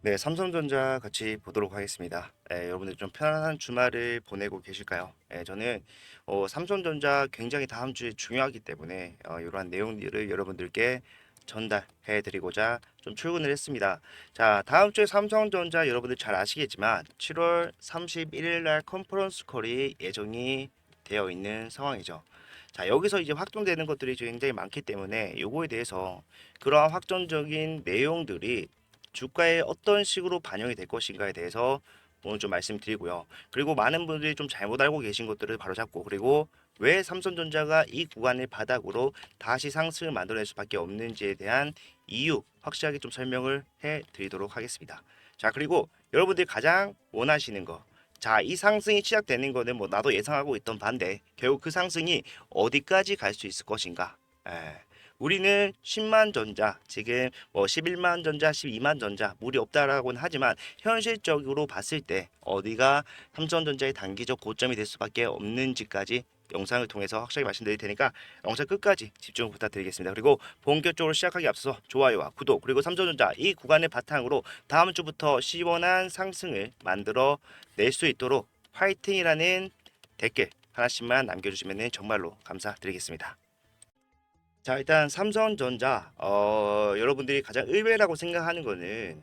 네, 삼성전자 같이 보도록 하겠습니다. 여러분들 좀 편안한 주말을 보내고 계실까요? 저는 삼성전자 굉장히 다음 주에 중요하기 때문에 이러한 내용들을 여러분들께 전달해 드리고자 좀 출근을 했습니다. 자, 다음 주에 삼성전자 여러분들 잘 아시겠지만 7월 31일 날 컨퍼런스 콜이 예정이 되어 있는 상황이죠. 자, 여기서 이제 확정되는 것들이 굉장히 많기 때문에 요거에 대해서 그러한 확정적인 내용들이 주가에 어떤 식으로 반영이 될 것인가에 대해서 오늘 좀 말씀드리고요. 그리고 많은 분들이 좀 잘못 알고 계신 것들을 바로잡고, 그리고 왜 삼성전자가 이 구간을 바닥으로 다시 상승을 만들어낼 수밖에 없는지에 대한 이유 확실하게 좀 설명을 해 드리도록 하겠습니다. 자, 그리고 여러분들이 가장 원하시는 거, 자, 이 상승이 시작되는 거는 뭐 나도 예상하고 있던 반대, 결국 그 상승이 어디까지 갈 수 있을 것인가. 우리는 10만 전자, 지금 뭐 11만 전자, 12만 전자 무리 없다라고는 하지만 현실적으로 봤을 때 어디가 삼성전자의 단기적 고점이 될 수밖에 없는지까지 영상을 통해서 확실하게 말씀드릴 테니까 영상 끝까지 집중 부탁드리겠습니다. 그리고 본격적으로 시작하기 앞서서 좋아요와 구독, 그리고 삼성전자 이 구간을 바탕으로 다음 주부터 시원한 상승을 만들어 낼 수 있도록 화이팅이라는 댓글 하나씩만 남겨주시면 정말로 감사드리겠습니다. 자, 일단 삼성전자 여러분들이 가장 의외라고 생각하는 거는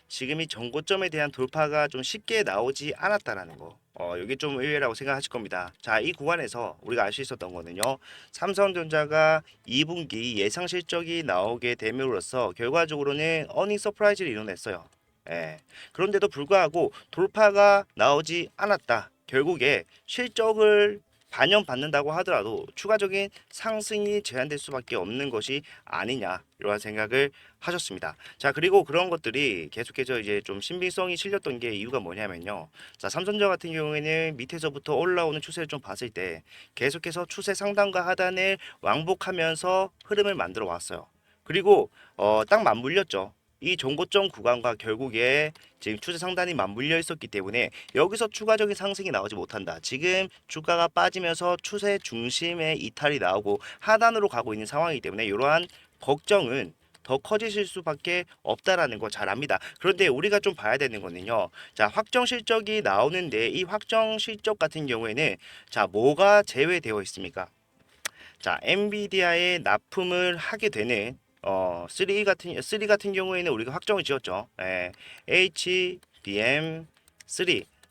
지금이 전고점에 대한 돌파가 좀 쉽게 나오지 않았다라는 거. 이게 좀 의외라고 생각하실 겁니다. 자, 이 구간에서 우리가 알 수 있었던 거는요. 삼성전자가 2분기 예상 실적이 나오게 됨으로써 결과적으로는 어닝 서프라이즈를 이뤄냈어요. 예. 그런데도 불구하고 돌파가 나오지 않았다. 결국에 실적을 반영받는다고 하더라도 추가적인 상승이 제한될 수밖에 없는 것이 아니냐 이런 생각을 하셨습니다. 자, 그리고 그런 것들이 계속해서 이제 좀 신빙성이 실렸던 게 이유가 뭐냐면요. 자, 삼성전자 같은 경우에는 밑에서부터 올라오는 추세를 좀 봤을 때 계속해서 추세 상단과 하단을 왕복하면서 흐름을 만들어 왔어요. 그리고 딱 맞물렸죠. 이 종고점 구간과 결국에 지금 추세 상단이 맞물려 있었기 때문에 여기서 추가적인 상승이 나오지 못한다. 지금 주가가 빠지면서 추세 중심의 이탈이 나오고 하단으로 가고 있는 상황이기 때문에 이러한 걱정은 더 커지실 수밖에 없다라는 거 잘 압니다. 그런데 우리가 좀 봐야 되는 거는요. 자, 확정 실적이 나오는데 이 확정 실적 같은 경우에는 자, 뭐가 제외되어 있습니까? 자, 엔비디아에 납품을 하게 되는 3 같은 경우에는 우리가 확정을 지었죠. HBM3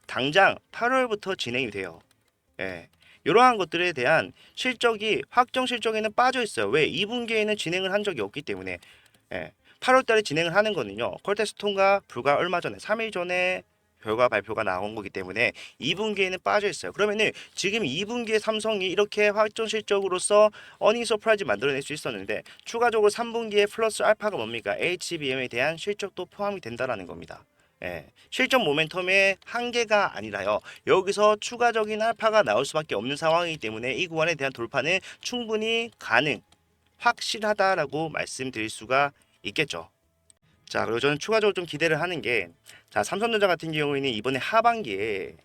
당장 8월부터 진행이 돼요. 이러한 것들에 대한 실적이 확정 실적에는 빠져 있어요. 왜? 2분기에는 진행을 한 적이 없기 때문에. 8월 달에 진행을 하는 거는요. 콜테스톤과 불과 얼마 전에 3일 전에 결과 발표가 나온 거기 때문에 2분기에는 빠져 있어요. 그러면은 지금 2분기에 삼성이 이렇게 확정 실적으로서 어닝 서프라이즈 만들어낼 수 있었는데 추가적으로 3분기에 플러스 알파가 뭡니까? HBM에 대한 실적도 포함이 된다라는 겁니다. 실적 모멘텀의 한계가 아니라요. 여기서 추가적인 알파가 나올 수밖에 없는 상황이기 때문에 이 구간에 대한 돌파는 충분히 확실하다라고 말씀드릴 수가 있겠죠. 자, 그리고 저는 추가적으로 좀 기대를 하는 게, 자, 삼성전자 같은 경우에는 이번에 하반기에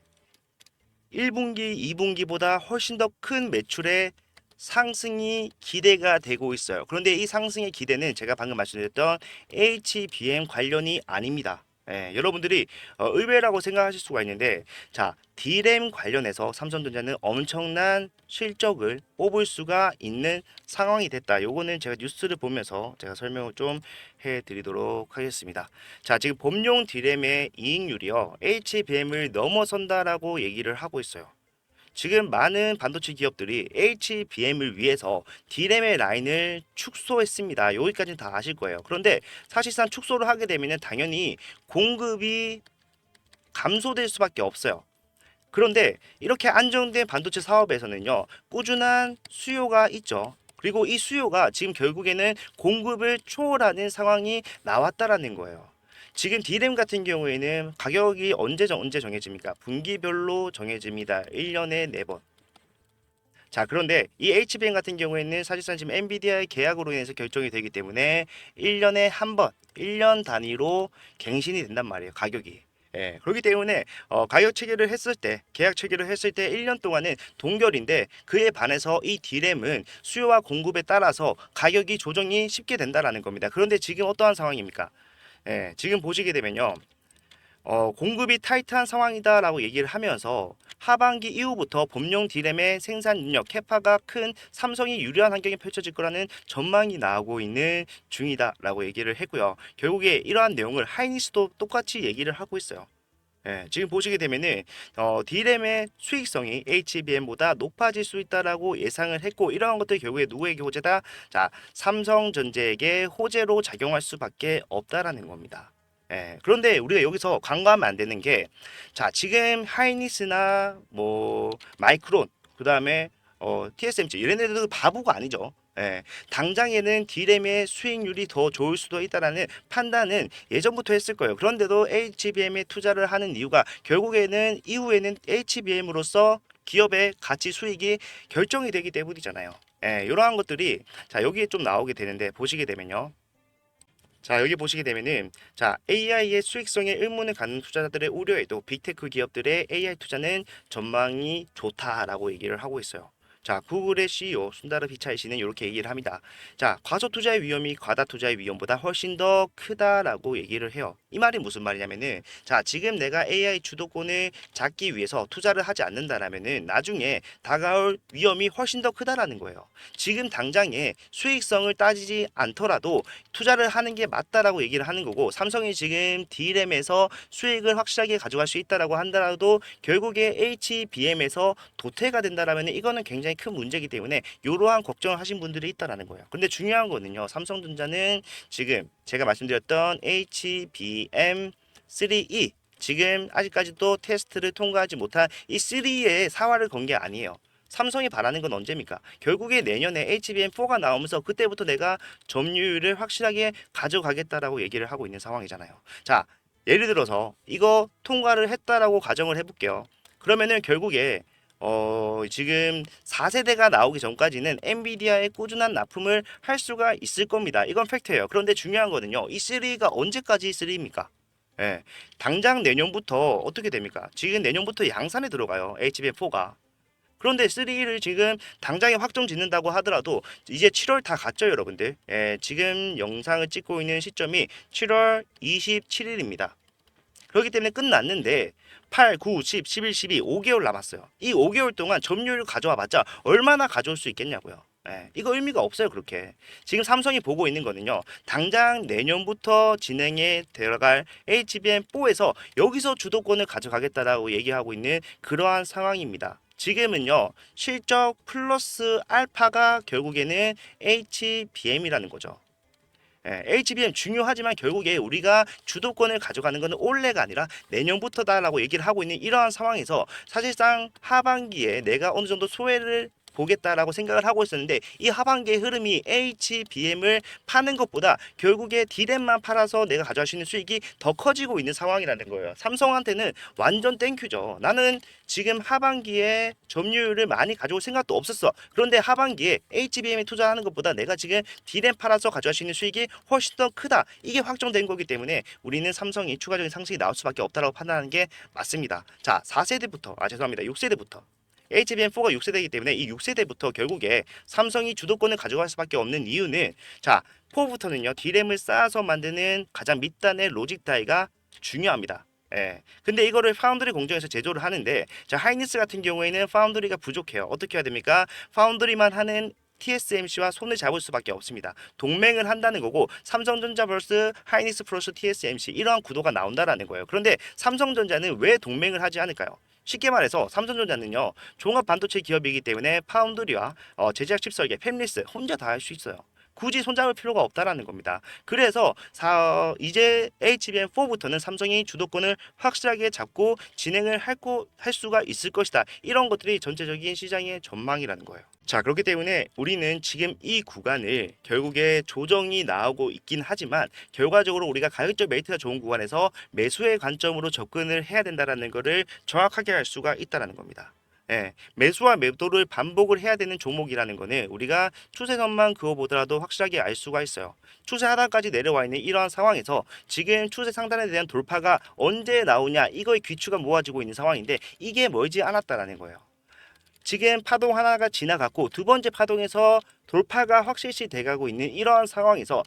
1분기, 2분기보다 훨씬 더 큰 매출의 상승이 기대가 되고 있어요. 그런데 이 상승의 기대는 제가 방금 말씀드렸던 HBM 관련이 아닙니다. 여러분들이 의외라고 생각하실 수가 있는데, 자, D램 관련해서 삼성전자는 엄청난 실적을 뽑을 수가 있는 상황이 됐다. 요거는 제가 뉴스를 보면서 제가 설명을 좀 해드리도록 하겠습니다. 자, 지금 범용 D램의 이익률이요, HBM을 넘어선다라고 얘기를 하고 있어요. 지금 많은 반도체 기업들이 HBM을 위해서 D램의 라인을 축소했습니다. 여기까지는 다 아실 거예요. 그런데 사실상 축소를 하게 되면 당연히 공급이 감소될 수밖에 없어요. 그런데 이렇게 안정된 반도체 사업에서는요, 꾸준한 수요가 있죠. 그리고 이 수요가 지금 결국에는 공급을 초월하는 상황이 나왔다라는 거예요. 지금 D램 같은 경우에는 가격이 언제 정해집니까? 분기별로 정해집니다. 1년에 4번. 자, 그런데 이 HBM 같은 경우에는 사실상 지금 엔비디아의 계약으로 인해서 결정이 되기 때문에 1년에 한 번, 1년 단위로 갱신이 된단 말이에요, 가격이. 그렇기 때문에 가격 체결을 했을 때, 계약 체결을 했을 때 1년 동안은 동결인데 그에 반해서 이 D램은 수요와 공급에 따라서 가격이 조정이 쉽게 된다라는 겁니다. 그런데 지금 어떠한 상황입니까? 예, 지금 보시게 되면요. 공급이 타이트한 상황이다라고 얘기를 하면서 하반기 이후부터 범용 D램의 생산 능력 캐파가 큰 삼성이 유리한 환경이 펼쳐질 거라는 전망이 나오고 있는 중이다라고 얘기를 했고요. 결국에 이러한 내용을 하이닉스도 똑같이 얘기를 하고 있어요. 예, 지금 보시게 되면은 D램의 수익성이 HBM보다 높아질 수 있다라고 예상을 했고 이러한 것들이 결국에 누구에게 호재다? 자, 삼성전자에게 호재로 작용할 수밖에 없다라는 겁니다. 예, 그런데 우리가 여기서 간과하면 안 되는 게, 자, 지금 하이닉스나 뭐 마이크론, 그 다음에 TSMC 이런 애들도 바보가 아니죠. 예, 당장에는 D램의 수익률이 더 좋을 수도 있다라는 판단은 예전부터 했을 거예요. 그런데도 HBM에 투자를 하는 이유가 결국에는 이후에는 HBM으로서 기업의 가치 수익이 결정이 되기 때문이잖아요. 예, 이러한 것들이 자 여기에 좀 나오게 되는데 보시게 되면요. 자, 여기 보시게 되면은 자, AI의 수익성에 의문을 갖는 투자자들의 우려에도 빅테크 기업들의 AI 투자는 전망이 좋다라고 얘기를 하고 있어요. 자, 구글의 CEO 순다르 피차이 씨는 이렇게 얘기를 합니다. 자, 과소 투자의 위험이 과다 투자의 위험보다 훨씬 더 크다라고 얘기를 해요. 이 말이 무슨 말이냐면은 자, 지금 내가 AI 주도권을 잡기 위해서 투자를 하지 않는다라면은 나중에 다가올 위험이 훨씬 더 크다라는 거예요. 지금 당장에 수익성을 따지지 않더라도 투자를 하는 게 맞다라고 얘기를 하는 거고 삼성이 지금 D램에서 수익을 확실하게 가져갈 수 있다라고 한다라도 결국에 HBM에서 도태가 된다라면 이거는 굉장히 큰 문제이기 때문에 이러한 걱정을 하신 분들이 있다라는 거예요. 근데 중요한 거는요. 삼성전자는 지금 제가 말씀드렸던 HBM3E 지금 아직까지도 테스트를 통과하지 못한 이 3의 사활을 건 게 아니에요. 삼성이 바라는 건 언제입니까? 결국에 내년에 HBM4가 나오면서 그때부터 내가 점유율을 확실하게 가져가겠다라고 얘기를 하고 있는 상황이잖아요. 자, 예를 들어서 이거 통과를 했다라고 가정을 해볼게요. 그러면은 결국에 지금 4세대가 나오기 전까지는 엔비디아의 꾸준한 납품을 할 수가 있을 겁니다. 이건 팩트예요. 그런데 중요한 거는요. 이 3가 언제까지 3입니까? 예, 당장 내년부터 어떻게 됩니까? 지금 내년부터 양산에 들어가요. HBM4가. 그런데 3를 지금 당장에 확정 짓는다고 하더라도 이제 7월 다 갔죠, 여러분들. 예, 지금 영상을 찍고 있는 시점이 7월 27일입니다. 그렇기 때문에 끝났는데 8, 9, 10, 11, 12, 5개월 남았어요. 이 5개월 동안 점유율 가져와 봤자 얼마나 가져올 수 있겠냐고요. 예, 이거 의미가 없어요, 그렇게. 지금 삼성이 보고 있는 거는요. 당장 내년부터 진행에 들어갈 HBM4에서 여기서 주도권을 가져가겠다라고 얘기하고 있는 그러한 상황입니다. 지금은요. 실적 플러스 알파가 결국에는 HBM이라는 거죠. 예, HBM 중요하지만 결국에 우리가 주도권을 가져가는 것은 올해가 아니라 내년부터다라고 얘기를 하고 있는 이러한 상황에서 사실상 하반기에 내가 어느 정도 소외를 보겠다라고 생각을 하고 있었는데 이 하반기의 흐름이 HBM을 파는 것보다 결국에 D램만 팔아서 내가 가져갈 수 있는 수익이 더 커지고 있는 상황이라는 거예요. 삼성한테는 완전 땡큐죠. 나는 지금 하반기에 점유율을 많이 가져올 생각도 없었어. 그런데 하반기에 HBM에 투자하는 것보다 내가 지금 D램 팔아서 가져갈 수 있는 수익이 훨씬 더 크다. 이게 확정된 거기 때문에 우리는 삼성이 추가적인 상승이 나올 수밖에 없다라고 판단하는 게 맞습니다. 자, 4세대부터, 죄송합니다. 6세대부터. HBM4가 6세대이기 때문에 이 6세대부터 결국에 삼성이 주도권을 가져갈 수밖에 없는 이유는 자, 4부터는요. D램을 쌓아서 만드는 가장 밑단의 로직 다이가 중요합니다. 예. 근데 이거를 파운드리 공정에서 제조를 하는데 자, 하이닉스 같은 경우에는 파운드리가 부족해요. 어떻게 해야 됩니까? 파운드리만 하는 TSMC와 손을 잡을 수밖에 없습니다. 동맹을 한다는 거고 삼성전자 vs 하이닉스 플러스 TSMC 이러한 구도가 나온다라는 거예요. 그런데 삼성전자는 왜 동맹을 하지 않을까요? 쉽게 말해서 삼성전자는요 종합 반도체 기업이기 때문에 파운드리와 제작 칩 설계, 팹리스 혼자 다 할 수 있어요. 굳이 손잡을 필요가 없다라는 겁니다. 그래서 이제 HBM4부터는 삼성이 주도권을 확실하게 잡고 진행을 할 수가 있을 것이다. 이런 것들이 전체적인 시장의 전망이라는 거예요. 자, 그렇기 때문에 우리는 지금 이 구간을 결국에 조정이 나오고 있긴 하지만 결과적으로 우리가 가격적 메리트가 좋은 구간에서 매수의 관점으로 접근을 해야 된다라는 것을 정확하게 알 수가 있다라는 겁니다. 예, 매수와 매도를 반복을 해야 되는 종목이라는 거는 우리가 추세선만 그어보더라도 확실하게 알 수가 있어요. 추세 하단까지 내려와 있는 이러한 상황에서 지금 추세 상단에 대한 돌파가 언제 나오냐 이거의 귀추가 모아지고 있는 상황인데 이게 멀지 않았다라는 거예요. 지금 파동 하나가 지나갔고 두 번째 파동에서 돌파가 확실시 돼가고 있는 이러한 상황에서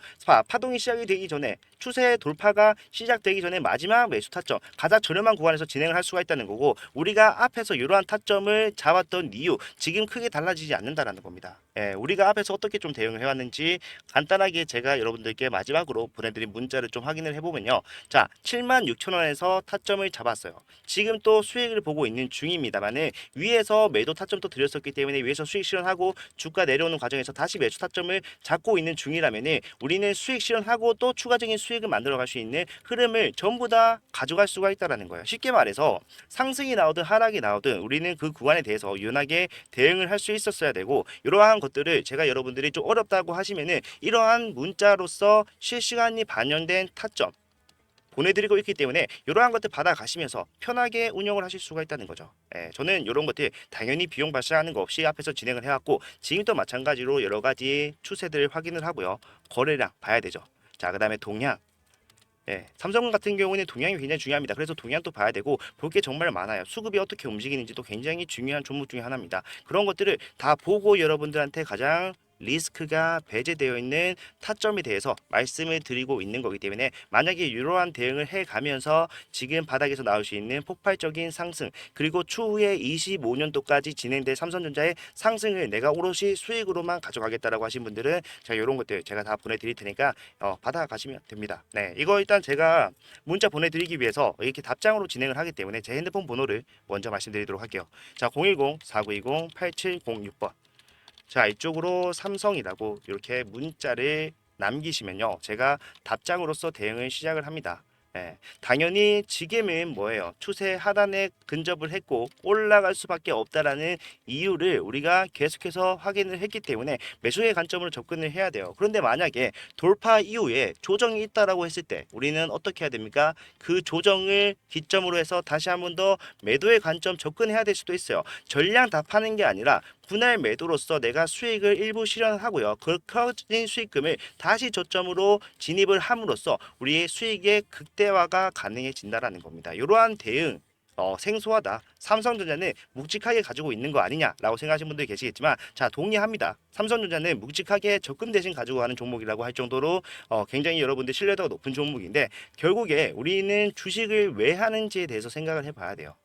파동이 시작이 되기 전에 추세 돌파가 시작되기 전에 마지막 매수 타점 가장 저렴한 구간에서 진행을 할 수가 있다는 거고, 우리가 앞에서 이러한 타점을 잡았던 이유 지금 크게 달라지지 않는다라는 겁니다. 예, 우리가 앞에서 어떻게 좀 대응을 해왔는지 간단하게 제가 여러분들께 마지막으로 보내드린 문자를 좀 확인을 해보면요. 자, 76,000원에서 타점을 잡았어요. 지금 또 수익을 보고 있는 중입니다만은 위에서 매도 타점도 드렸었기 때문에 위에서 수익 실현하고 주가 내려오는 과정에서 다시 매수 타점을 잡고 있는 중이라면은 우리는 수익 실현하고 또 추가적인 수익을 만들어 갈 수 있는 흐름을 전부 다 가져갈 수가 있다라는 거예요. 쉽게 말해서 상승이 나오든 하락이 나오든 우리는 그 구간에 대해서 유연하게 대응을 할 수 있었어야 되고, 이러한 것들을 제가 여러분들이 좀 어렵다고 하시면은 이러한 문자로서 실시간이 반영된 타점 보내드리고 있기 때문에 이러한 것들 받아가시면서 편하게 운영을 하실 수가 있다는 거죠. 예, 저는 이런 것들 당연히 비용 발생하는 거 없이 앞에서 진행을 해왔고, 지금도 마찬가지로 여러 가지 추세들을 확인을 하고요. 거래량 봐야 되죠. 자, 그 다음에 동향. 예, 삼성 같은 경우는 동향이 굉장히 중요합니다. 그래서 동향도 봐야 되고 볼 게 정말 많아요. 수급이 어떻게 움직이는지도 굉장히 중요한 종목 중에 하나입니다. 그런 것들을 다 보고 여러분들한테 가장 리스크가 배제되어 있는 타점에 대해서 말씀을 드리고 있는 거기 때문에, 만약에 이러한 대응을 해가면서 지금 바닥에서 나올 수 있는 폭발적인 상승, 그리고 추후에 25년도까지 진행될 삼성전자의 상승을 내가 오롯이 수익으로만 가져가겠다라고 하신 분들은 자, 이런 것들 제가 다 보내드릴 테니까 받아가시면 됩니다. 네, 이거 일단 제가 문자 보내드리기 위해서 이렇게 답장으로 진행을 하기 때문에 제 핸드폰 번호를 먼저 말씀드리도록 할게요. 자, 010-4920-8706번. 자, 이쪽으로 삼성이라고 이렇게 문자를 남기시면요, 제가 답장으로서 대응을 시작을 합니다. 예, 당연히 지금은 뭐예요? 추세 하단에 근접을 했고 올라갈 수밖에 없다라는 이유를 우리가 계속해서 확인을 했기 때문에 매수의 관점으로 접근을 해야 돼요. 그런데 만약에 돌파 이후에 조정이 있다라고 했을 때 우리는 어떻게 해야 됩니까? 그 조정을 기점으로 해서 다시 한 번 더 매도의 관점 접근해야 될 수도 있어요. 전량 다 파는 게 아니라 분할 매도로서 내가 수익을 일부 실현하고요. 그 커진 수익금을 다시 저점으로 진입을 함으로써 우리의 수익의 극대화가 가능해진다라는 겁니다. 이러한 대응 생소하다. 삼성전자는 묵직하게 가지고 있는 거 아니냐라고 생각하시는 분들이 계시겠지만, 자, 동의합니다. 삼성전자는 묵직하게 적금 대신 가지고 가는 종목이라고 할 정도로 굉장히 여러분들 신뢰도가 높은 종목인데, 결국에 우리는 주식을 왜 하는지에 대해서 생각을 해봐야 돼요.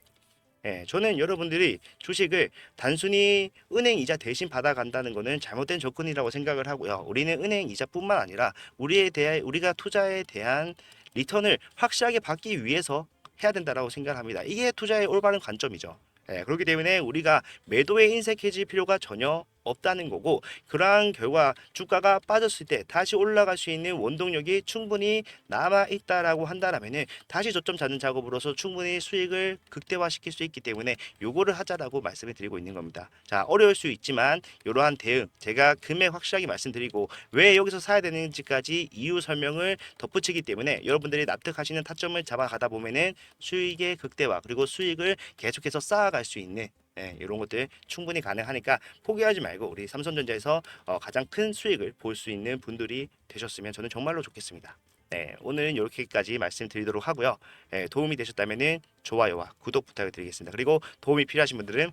예, 저는 여러분들이 주식을 단순히 은행 이자 대신 받아간다는 것은 잘못된 접근이라고 생각을 하고요. 우리는 은행 이자뿐만 아니라 우리가 투자에 대한 리턴을 확실하게 받기 위해서 해야 된다라고 생각을 합니다. 이게 투자의 올바른 관점이죠. 예, 그렇기 때문에 우리가 매도에 인색해질 필요가 전혀 없다는 거고, 그러한 결과 주가가 빠졌을 때 다시 올라갈 수 있는 원동력이 충분히 남아 있다라고 한다라면은 다시 저점 잡는 작업으로서 충분히 수익을 극대화시킬 수 있기 때문에 요거를 하자라고 말씀을 드리고 있는 겁니다. 자, 어려울 수 있지만 이러한 대응 제가 금액 확실하게 말씀드리고 왜 여기서 사야 되는지까지 이유 설명을 덧붙이기 때문에 여러분들이 납득하시는 타점을 잡아가다 보면은 수익의 극대화 그리고 수익을 계속해서 쌓아갈 수 있는, 네, 이런 것들 충분히 가능하니까 포기하지 말고 우리 삼성전자에서 가장 큰 수익을 볼 수 있는 분들이 되셨으면 저는 정말로 좋겠습니다. 네, 오늘은 이렇게까지 말씀드리도록 하고요. 네, 도움이 되셨다면 좋아요와 구독 부탁을 드리겠습니다. 그리고 도움이 필요하신 분들은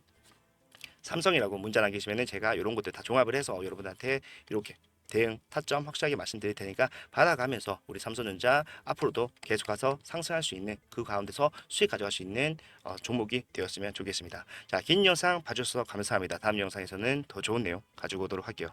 삼성이라고 문자 남기시면 제가 이런 것들 다 종합을 해서 여러분한테 이렇게 대응 타점 확실하게 말씀드릴 테니까 받아가면서 우리 삼성전자 앞으로도 계속 가서 상승할 수 있는 그 가운데서 수익 가져갈 수 있는 종목이 되었으면 좋겠습니다. 자, 긴 영상 봐주셔서 감사합니다. 다음 영상에서는 더 좋은 내용 가지고 오도록 할게요.